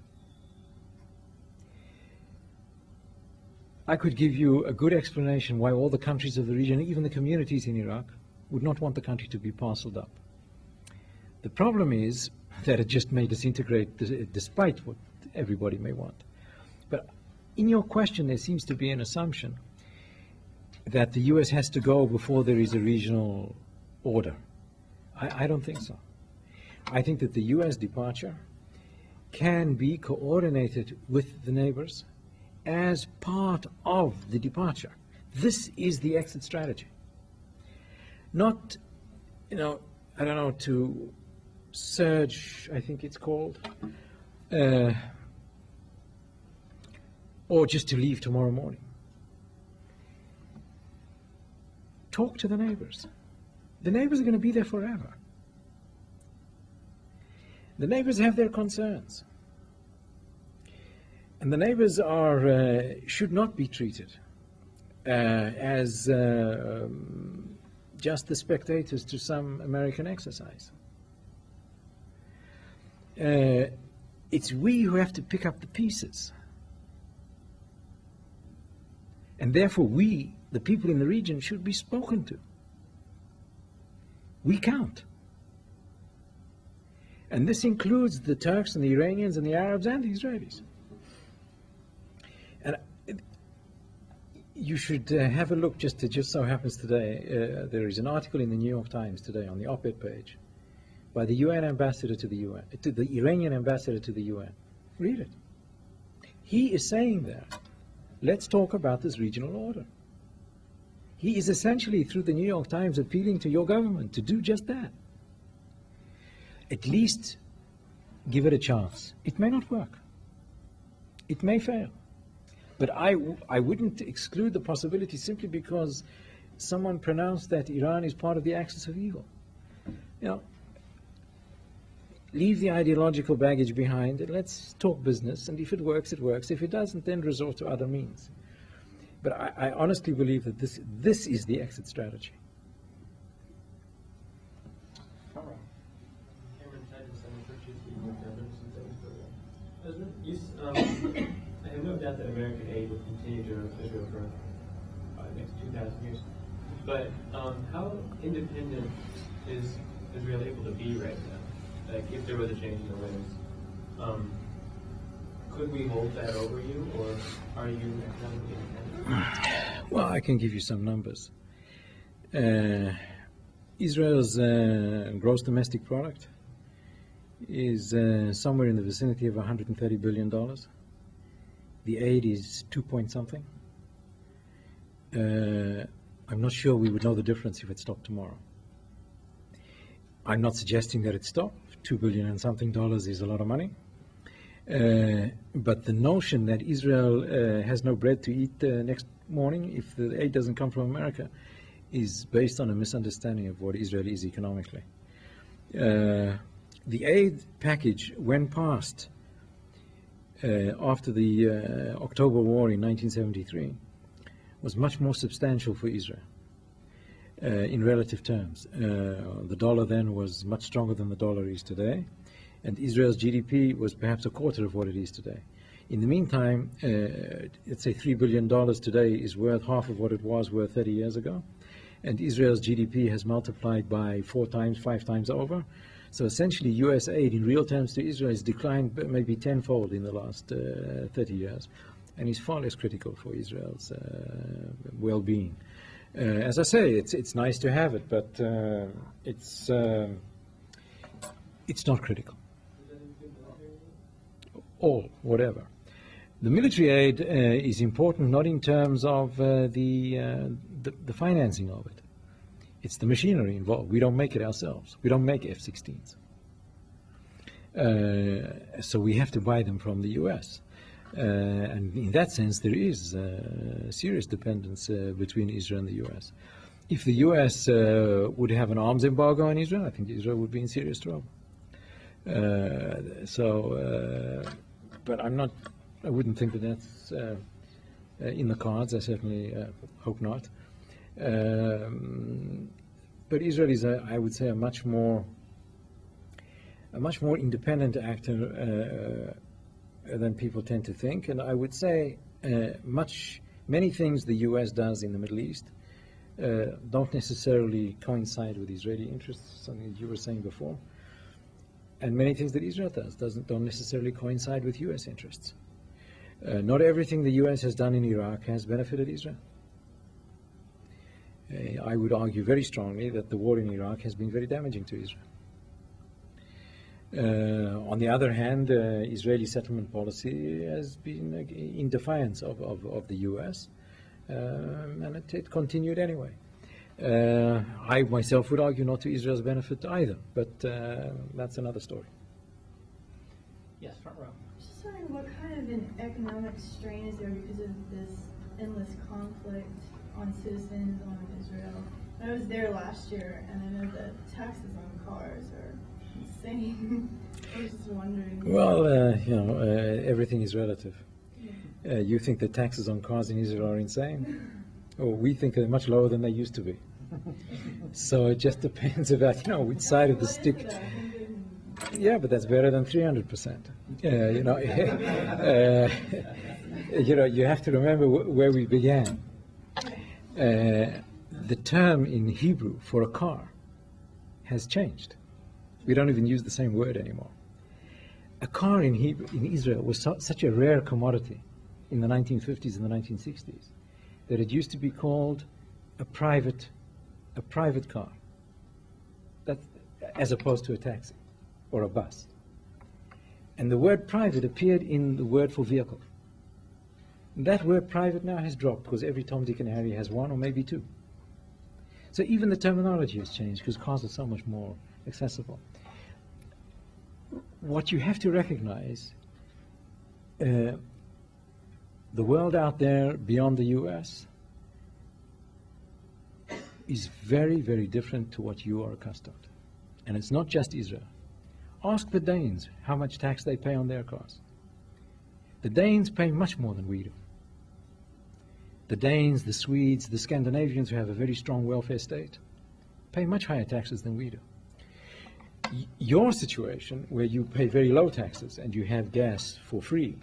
I could give you a good explanation why all the countries of the region, even the communities in Iraq, would not want the country to be parceled up. The problem is that it just may disintegrate despite what everybody may want. But in your question, there seems to be an assumption that the U.S. has to go before there is a regional order. I don't think so. I think that the U.S. departure can be coordinated with the neighbors as part of the departure. This is the exit strategy. Not, I don't know, to surge, I think it's called, or just to leave tomorrow morning. Talk to the neighbors. The neighbors are going to be there forever. The neighbors have their concerns. And the neighbors should not be treated as just the spectators to some American exercise. It's we who have to pick up the pieces. And therefore we, the people in the region, should be spoken to. We count. And this includes the Turks and the Iranians and the Arabs and the Israelis. And you should have a look. Just so happens today, there is an article in the New York Times today on the op-ed page by the UN ambassador to the UN, to the Iranian ambassador to the UN. Read it. He is saying there, let's talk about this regional order. He is essentially, through the New York Times, appealing to your government to do just that. At least give it a chance. It may not work. It may fail. But I wouldn't exclude the possibility simply because someone pronounced that Iran is part of the axis of evil. Leave the ideological baggage behind and let's talk business, and if it works, it works. If it doesn't, then resort to other means. But I honestly believe that this is the exit strategy. I have no doubt that American aid will continue to Israel for the next 2,000 years. But how independent is Israel able to be right now? Like, if there was a change in the winds, could we hold that over you, or are you economically independent? Well, I can give you some numbers. Israel's gross domestic product is somewhere in the vicinity of $130 billion. The aid is 2 point something. I'm not sure we would know the difference if it stopped tomorrow. I'm not suggesting that it stopped. $2 billion and something is a lot of money. But the notion that Israel has no bread to eat next morning if the aid doesn't come from America is based on a misunderstanding of what Israel is economically. The aid package, when passed after the October War in 1973, was much more substantial for Israel in relative terms. The dollar then was much stronger than the dollar is today, and Israel's GDP was perhaps a quarter of what it is today. In the meantime, let's say $3 billion today is worth half of what it was worth 30 years ago, and Israel's GDP has multiplied by 4 times, 5 times over. So essentially, U.S. aid in real terms to Israel has declined maybe tenfold in the last 30 years, and is far less critical for Israel's well-being. As I say, it's nice to have it, but it's not critical. Or whatever. The military aid is important not in terms of the financing of it. It's the machinery involved. We don't make it ourselves. We don't make F-16s. So we have to buy them from the U.S. And in that sense, there is serious dependence between Israel and the U.S. If the U.S. would have an arms embargo on Israel, I think Israel would be in serious trouble. But I wouldn't think that that's in the cards. I certainly hope not. But Israel is, I would say, a much more independent actor than people tend to think. And I would say many things the U.S. does in the Middle East don't necessarily coincide with Israeli interests, something that you were saying before. And many things that Israel does don't necessarily coincide with U.S. interests. Not everything the U.S. has done in Iraq has benefited Israel. I would argue very strongly that the war in Iraq has been very damaging to Israel. On the other hand, Israeli settlement policy has been in defiance of the U.S., and it continued anyway. I myself would argue not to Israel's benefit either, but that's another story. Yes, front row. Just wondering what kind of an economic strain is there because of this endless conflict on citizens on Israel? I was there last year, and I know the taxes on cars are insane. I was just wondering. Well, everything is relative. You think the taxes on cars in Israel are insane? Oh, we think they're much lower than they used to be. So it just depends about, which side of the stick. Yeah, but that's better than 300%. You have to remember where we began. The term in Hebrew for a car has changed. We don't even use the same word anymore. A car in Israel was such a rare commodity in the 1950s and the 1960s that it used to be called a private car, as opposed to a taxi or a bus. And the word private appeared in the word for vehicle. And that word private now has dropped because every Tom, Dick, and Harry has one or maybe two. So even the terminology has changed because cars are so much more accessible. What you have to recognize, the world out there beyond the U.S. is very, very different to what you are accustomed. And it's not just Israel. Ask the Danes how much tax they pay on their cars. The Danes pay much more than we do. The Danes, the Swedes, the Scandinavians who have a very strong welfare state pay much higher taxes than we do. Your situation, where you pay very low taxes and you have gas for free,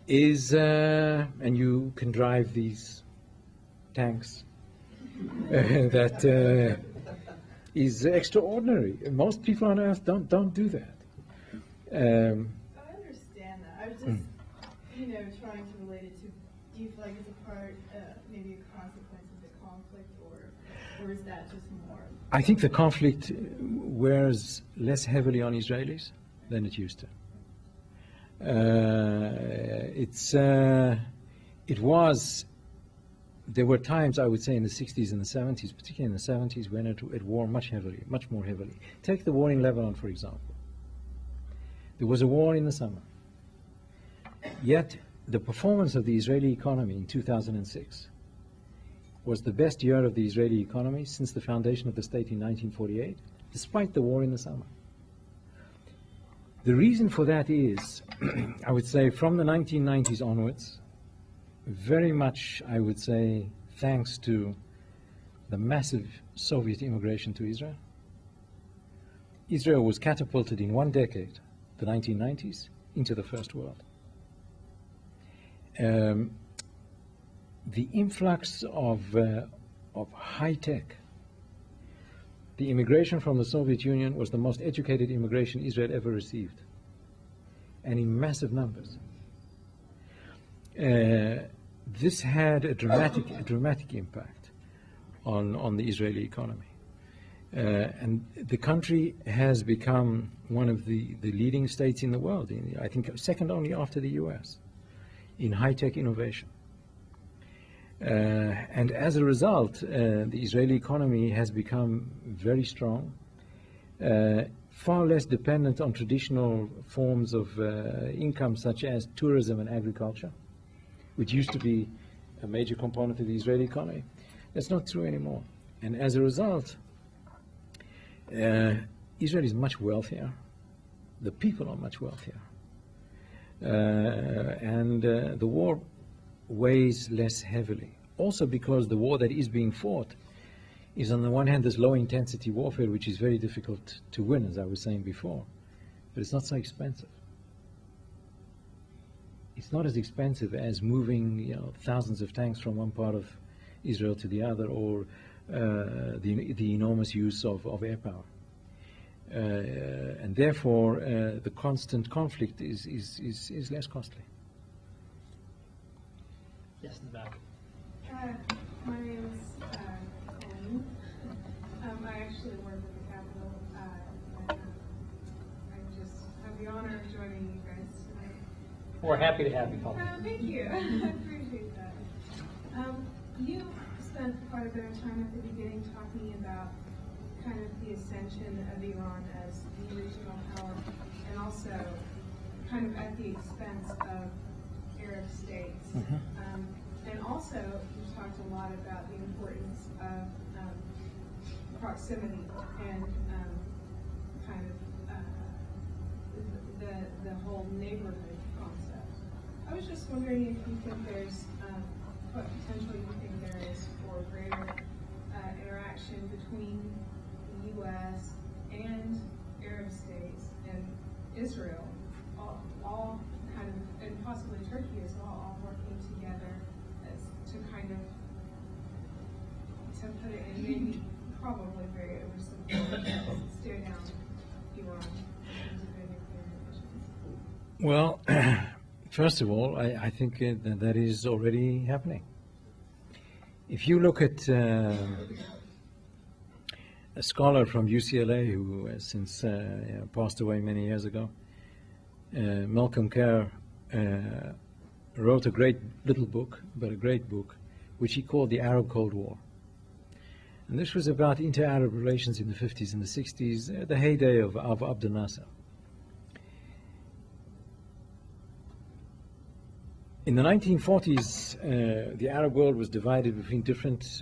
is, and you can drive these tanks, that is extraordinary. Most people on earth don't do that. I understand that. I was just, trying to relate it to, do you feel like it's a part, maybe a consequence of the conflict, or is that just more? I think the conflict wears less heavily on Israelis than it used to. There were times, I would say, in the 60s and the 70s, particularly in the 70s, when it wore much more heavily. Take the war in Lebanon, for example. There was a war in the summer. Yet, the performance of the Israeli economy in 2006 was the best year of the Israeli economy since the foundation of the state in 1948, despite the war in the summer. The reason for that is, I would say, from the 1990s onwards, very much, I would say, thanks to the massive Soviet immigration to Israel. Israel was catapulted in one decade, the 1990s, into the first world. The influx of high tech, the immigration from the Soviet Union was the most educated immigration Israel ever received, and in massive numbers. This had a dramatic impact on the Israeli economy. And the country has become one of the leading states in the world, I think second only after the US, in high-tech innovation. And as a result, the Israeli economy has become very strong. far less dependent on traditional forms of income such as tourism and agriculture, which used to be a major component of the Israeli economy. That's not true anymore. And as a result, Israel is much wealthier. The people are much wealthier. And the war weighs less heavily. Also because the war that is being fought is, on the one hand, this low-intensity warfare, which is very difficult to win, as I was saying before, but it's not so expensive. It's not as expensive as moving, thousands of tanks from one part of Israel to the other, or the enormous use of air power. And therefore, the constant conflict is less costly. Yes, in the back. My name is Colleen. I actually work at the Capitol, and I just have the honor of joining you guys tonight. We're happy to have you, Paul. Thank you. I appreciate that. You spent quite a bit of time at the beginning talking about kind of the ascension of Iran as the regional power, and also kind of at the expense of Arab states. Mm-hmm. And also, you talked a lot about the importance of proximity and kind of the whole neighborhood concept. I was just wondering if you think there's, what potential you think there is for greater interaction between the U.S. and Arab states and Israel, all kind of, and possibly Turkey as well, all working together to kind of, to put it in maybe probably very oversimplified, stare down Iran in terms of their nuclear ambitions. Well, first of all, I think that is already happening. If you look at a scholar from UCLA who has since passed away many years ago, Malcolm Kerr, wrote a great little book, but a great book, which he called The Arab Cold War. And this was about inter-Arab relations in the 50s and the 60s, the heyday of Abdel Nasser. In the 1940s, the Arab world was divided between different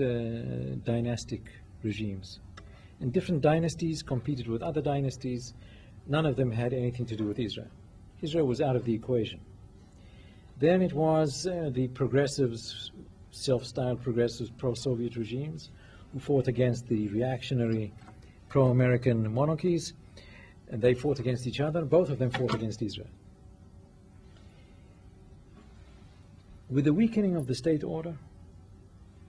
dynastic regimes. And different dynasties competed with other dynasties. None of them had anything to do with Israel. Israel was out of the equation. Then it was the progressives, self-styled progressives, pro-Soviet regimes, who fought against the reactionary pro-American monarchies, and they fought against each other. Both of them fought against Israel. With the weakening of the state order,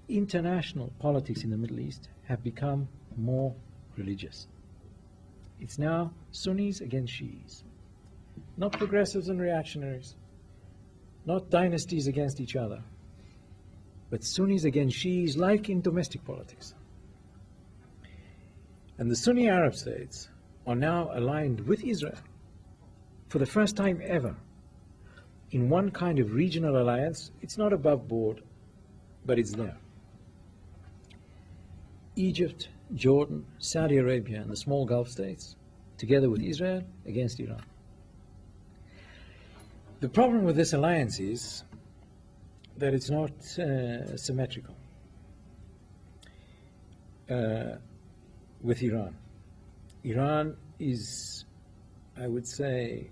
international politics in the Middle East have become more religious. It's now Sunnis against Shiis, not progressives and reactionaries, not dynasties against each other, but Sunnis against Shiis, like in domestic politics. And the Sunni Arab states are now aligned with Israel for the first time ever in one kind of regional alliance. It's not above board, but it's there. Egypt, Jordan, Saudi Arabia, and the small Gulf states, together with Israel, against Iran. The problem with this alliance is that it's not symmetrical with Iran. Iran is, I would say,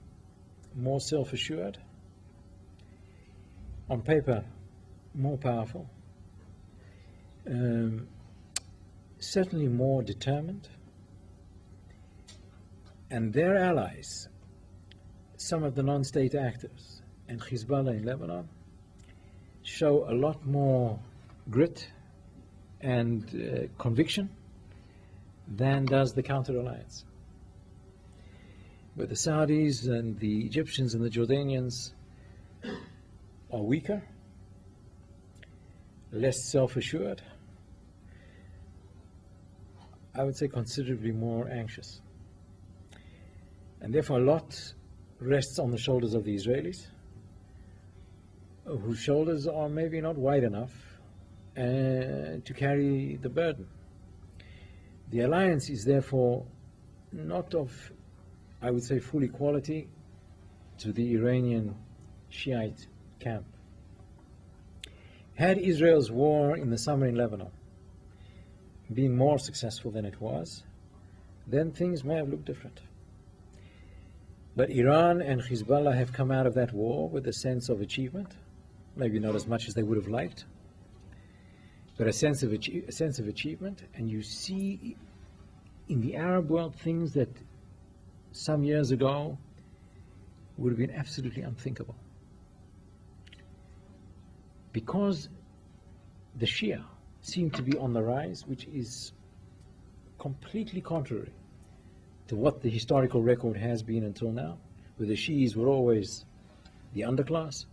more self-assured, on paper more powerful, certainly more determined, and their allies, some of the non-state actors, and Hezbollah in Lebanon, show a lot more grit and conviction than does the counter-alliance. But the Saudis and the Egyptians and the Jordanians are weaker, less self-assured, I would say considerably more anxious. And therefore a lot rests on the shoulders of the Israelis, whose shoulders are maybe not wide enough to carry the burden. The alliance is therefore not of I would say, full equality to the Iranian Shiite camp. Had Israel's war in the summer in Lebanon been more successful than it was, then things may have looked different. But Iran and Hezbollah have come out of that war with a sense of achievement, maybe not as much as they would have liked, but a sense of achievement. And you see in the Arab world things that some years ago would have been absolutely unthinkable. Because the Shia seem to be on the rise, which is completely contrary to what the historical record has been until now, where the Shiis were always the underclass.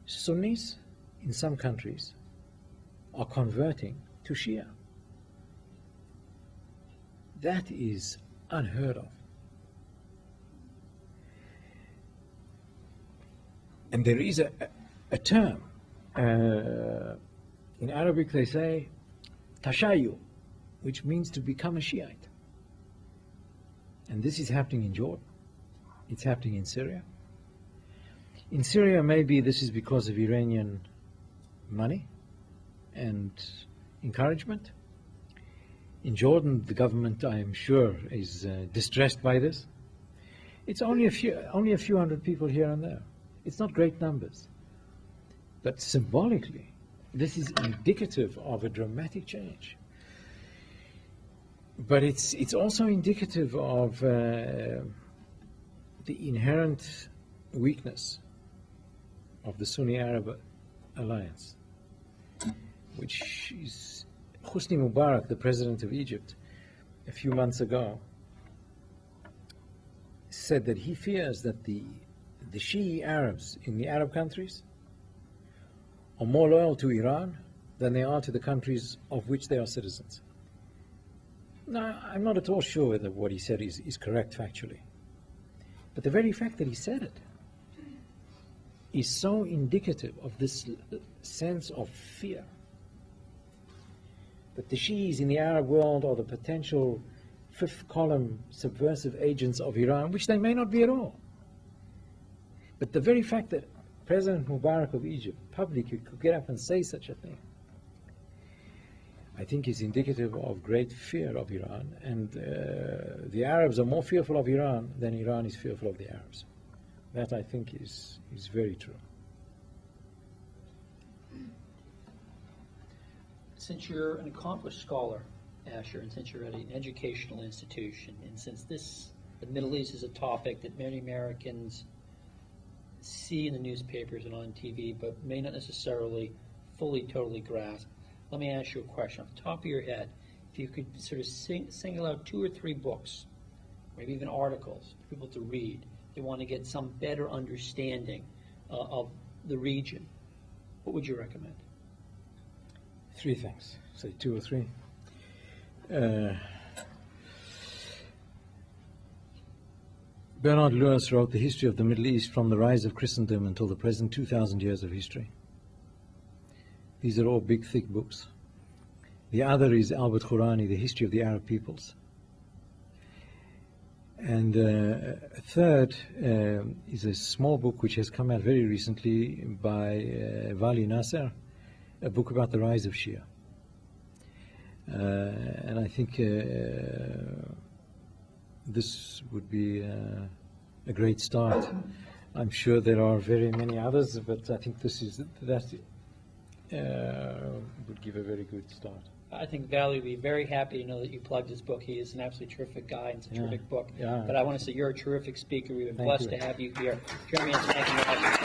Sunnis in some countries are converting to Shia. That is unheard of. And there is a term, in Arabic they say, tashayu, which means to become a Shiite. And this is happening in Jordan. It's happening in Syria. In Syria, maybe this is because of Iranian money and encouragement. In Jordan, the government, I am sure, is distressed by this. It's only a few hundred people here and there. It's not great numbers. But symbolically, this is indicative of a dramatic change. But it's also indicative of the inherent weakness of the Sunni-Arab alliance, which is Hosni Mubarak, the president of Egypt, a few months ago, said that he fears that the Shi'i Arabs in the Arab countries are more loyal to Iran than they are to the countries of which they are citizens. Now, I'm not at all sure whether what he said is correct factually. But the very fact that he said it is so indicative of this sense of fear that the Shi'is in the Arab world are the potential fifth column subversive agents of Iran, which they may not be at all. But the very fact that President Mubarak of Egypt publicly could get up and say such a thing, I think is indicative of great fear of Iran. And the Arabs are more fearful of Iran than Iran is fearful of the Arabs. That, I think, is very true. Since you're an accomplished scholar, Asher, and since you're at an educational institution, and since the Middle East is a topic that many Americans see in the newspapers and on TV, but may not necessarily totally grasp, let me ask you a question. Off the top of your head, if you could sort of single out 2 or 3 books, maybe even articles for people to read, they want to get some better understanding of the region, what would you recommend? 3 things, say 2 or 3. Bernard Lewis wrote The History of the Middle East from the Rise of Christendom until the present, 2,000 years of history. These are all big, thick books. The other is Albert Khurani, The History of the Arab Peoples. And a third is a small book which has come out very recently by Vali Nasser, a book about the rise of Shia. And I think this would be a great start. I'm sure there are very many others, but I think that would give a very good start. I think Valley would be very happy to know that you plugged his book. He is an absolutely terrific guy, and it's a terrific book. Yeah. But I want to say you're a terrific speaker. We've been Thank blessed you. to have you here. Jeremy, thank you.